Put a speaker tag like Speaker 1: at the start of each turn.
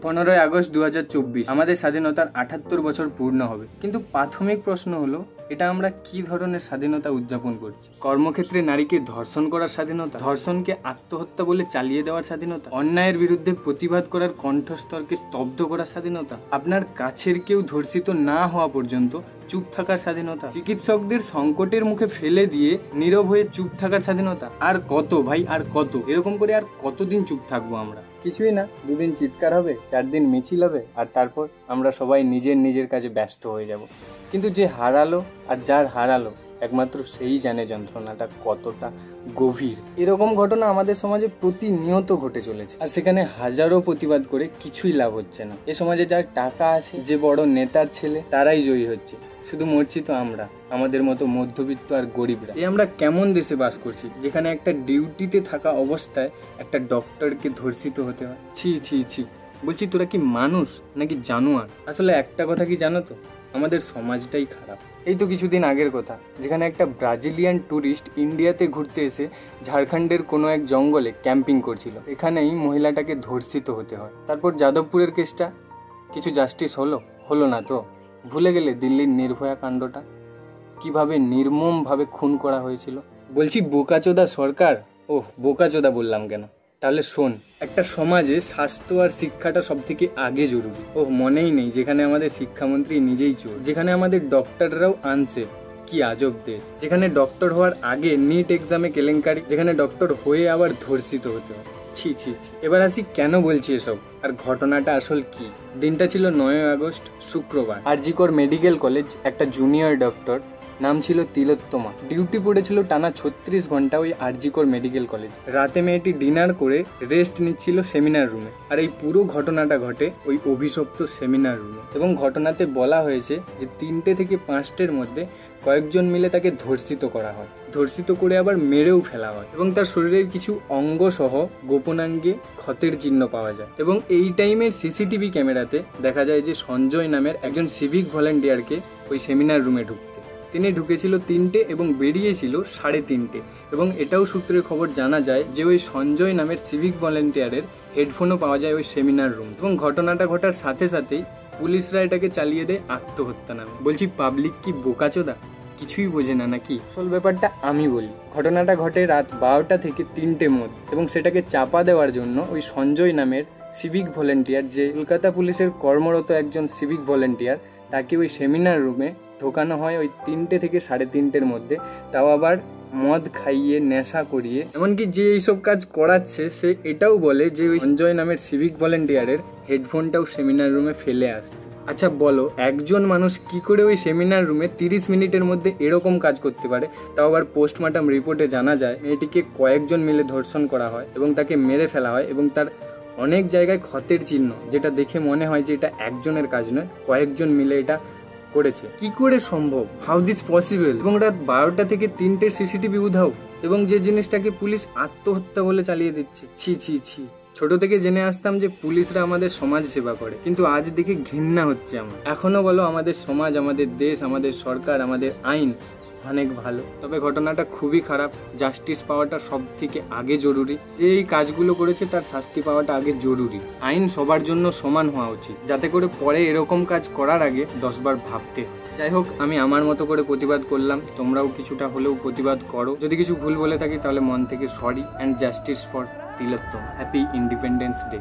Speaker 1: 15ই August 2024 আমাদের স্বাধীনতার 78 বছর পূর্ণ হবে। কিন্তু প্রাথমিক প্রশ্ন হলো, এটা আমরা কি ধরনের স্বাধীনতা উদযাপন করছি? কর্মক্ষেত্রে নারীকে ধর্ষণ করার স্বাধীনতা, ধর্ষণকে আত্মহত্যা বলে চালিয়ে দেওয়ার স্বাধীনতা, অন্যায়ের বিরুদ্ধে প্রতিবাদ করার কণ্ঠস্বরকে স্তব্ধ করার স্বাধীনতা, আপনার কাছের কেউ ধর্ষিত না হওয়া পর্যন্ত চুপ থাকার স্বাধীনতা, চিকিৎসকদের সংকটের মুখে ফেলে দিয়ে নীরব হয়ে চুপ থাকার স্বাধীনতা। আর কত ভাই, আর কত? এরকম করে আর কতদিন চুপ থাকবো আমরা? কিছুই না, 2 দিন চিৎকার হবে, 4 দিন মিছিল হবে, আর তারপর আমরা সবাই নিজের কাজে ব্যস্ত হয়ে যাব। কিন্তু যে হারালো আর যার হারালো একমাত্র সেই জানে যন্ত্রণাটা কতটা গভীর। এরকম ঘটনা আমাদের সমাজে প্রতিনিয়ত ঘটে চলেছে, আর সেখানে হাজারো প্রতিবাদ করে কিছুই লাভ হচ্ছে না। এ সমাজে যার টাকা আছে, যে বড় নেতার ছেলে, তারাই জয়ী হচ্ছে। শুধু মরছি তো আমরা, আমাদের মতো মধ্যবিত্ত আর গরিবরা। এই আমরা কেমন দেশে বাস করছি, যেখানে একটা ডিউটিতে থাকা অবস্থায় একটা ডক্টরকে ধর্ষিত হতে হয়? ছি ছি ছি। বলছি, তোরা কি মানুষ নাকি জানোয়ার? আসলে একটা কথা কি জানো তো, আমাদের সমাজটাই খারাপ। এই তো কিছুদিন আগের কথা, যেখানে একটা ব্রাজিলিয়ান ট্যুরিস্ট ইন্ডিয়াতে ঘুরতে এসে ঝাড়খণ্ডের কোনো এক জঙ্গলে ক্যাম্পিং করছিল। এখানেই মহিলাটাকে ধর্ষিত হতে হয়। তারপর যাদবপুরের কেসটা, কিছু জাস্টিস হলো না তো? ভুলে গেলে দিল্লির নির্ভয়া কাণ্ডটা, কিভাবে নির্মমভাবে খুন করা হয়েছিল? বলছি বোকাচোদা সরকার। ওহ, বোকাচোদা বললাম কেন? তাহলে শোন, একটা সমাজে স্বাস্থ্য আর শিক্ষাটা সব থেকে আগে জরুরি। ওহ, মনেই নেই যেখানে আমাদের শিক্ষামন্ত্রী নিজেই চোর, যেখানে আমাদের ডক্টররাও আনসেফ। কি আজব দেশ, যেখানে ডক্টর হওয়ার আগে নিট এক্সামে কেলেঙ্কারি, যেখানে ডক্টর হয়ে আবার ধর্ষিত হতে হয়। ছি ছি ছি। এবার আসি কেন বলছি এসব, আর ঘটনাটা আসল কি। দিনটা ছিল 9 আগস্ট, শুক্রবার। আরজি কর মেডিকেল কলেজ, একটা জুনিয়র ডক্টর, নাম ছিল তিলোত্তমা, ডিউটি পড়েছিল টানা 36 ঘন্টা ওই আরজি কর মেডিকেল কলেজ। রাতে মেয়েটি ডিনার করে রেস্ট নিচ্ছিল সেমিনার রুমে, আর এই পুরো ঘটনাটা ঘটে ওই অভিশপ্ত সেমিনার রুমে। এবং ঘটনাতে বলা হয়েছে যে 3টে থেকে 5টের মধ্যে কয়েকজন মিলে তাকে ধর্ষিত করা হয়, ধর্ষিত করে আবার মেরেও ফেলা হয়, এবং তার শরীরের কিছু অঙ্গ সহ গোপনাঙ্গে ক্ষতের চিহ্ন পাওয়া যায়। এবং এই টাইমের সিসিটিভি ক্যামেরাতে দেখা যায় যে সঞ্জয় নামের একজন সিভিক ভলেন্টিয়ারকে ওই সেমিনার রুমে ঢুকতে, তিনি ঢুকেছিল 3টে এবং বেরিয়েছিল 3:30। এবং এটাও সূত্রের খবর জানা যায় যে ওই সঞ্জয় নামের সিভিক ভলেন্টিয়ারের হেডফোনও পাওয়া যায় ওই সেমিনার রুম। এবং ঘটনাটা ঘটার সাথে সাথেই পুলিশরা এটাকে চালিয়ে দেয় আত্মহত্যা নামে। বলছি, পাবলিক কি বোকাচোদা? কিছুই বোঝে না নাকি? আসল ব্যাপারটা আমি বলি। ঘটনাটা ঘটে রাত 12টা থেকে 3টের মধ্যে, এবং সেটাকে চাপা দেওয়ার জন্য ওই সঞ্জয় নামের সিভিক ভলেন্টিয়ার, যে কলকাতা পুলিশের কর্মরত একজন সিভিক ভলেন্টিয়ার, তাকে ওই সেমিনার রুমে ঢোকানো হয় ওই 3টে থেকে 3:30-এর মধ্যে, তাও আবার মদ খাইয়ে, নেশা করিয়ে। এমনকি যে এইসব কাজ করাচ্ছে সে এটাও বলে যে ওই সঞ্জয় নামের সিভিক ভলেন্টিয়ারের হেডফোনটাও সেমিনার রুমে ফেলে আসতে। আচ্ছা বলো, একজন মানুষ কি করে ওই সেমিনার রুমে 30 মিনিটের মধ্যে এরকম কাজ করতে পারে? তাও আবার পোস্টমর্টম রিপোর্টে জানা যায় মেয়েটিকে কয়েকজন মিলে ধর্ষণ করা হয় এবং তাকে মেরে ফেলা হয়, এবং তার অনেক জায়গায় ক্ষতের চিহ্ন, যেটা দেখে মনে হয় যে এটা একজনের কাজ নয়, কয়েকজন মিলে এটা করেছে। কি করে সম্ভব? How this possible? এবং রাত 12টা থেকে 3টের সিসিটিভি উধাও, এবং যে জিনিসটাকে পুলিশ আত্মহত্যা বলে চালিয়ে দিচ্ছে। ছি ছি ছি। ছোট থেকে জেনে আসতাম যে পুলিশরা আমাদের সমাজ সেবা করে, কিন্তু আজ দেখে ঘৃণা হচ্ছে আমার। এখনো বলো, আমাদের সমাজ, আমাদের দেশ, আমাদের সরকার, আমাদের আইন অনেক ভালো, তবে ঘটনাটা খুবই খারাপ। জাস্টিস পাওয়াটা সব থেকে আগে জরুরি। যে এই কাজগুলো করেছে তার শাস্তি পাওয়াটা আগে জরুরি। আইন সবার জন্য সমান হওয়া উচিত, যাতে করে পরে এরকম কাজ করার আগে 10 বার ভাবতে। যাই হোক, আমি আমার মতো করে প্রতিবাদ করলাম, তোমরাও কিছুটা হলেও প্রতিবাদ করো। যদি কিছু ভুল বলে থাকি তাহলে মন থেকে sorry, and justice for Tilottama. Happy independence day.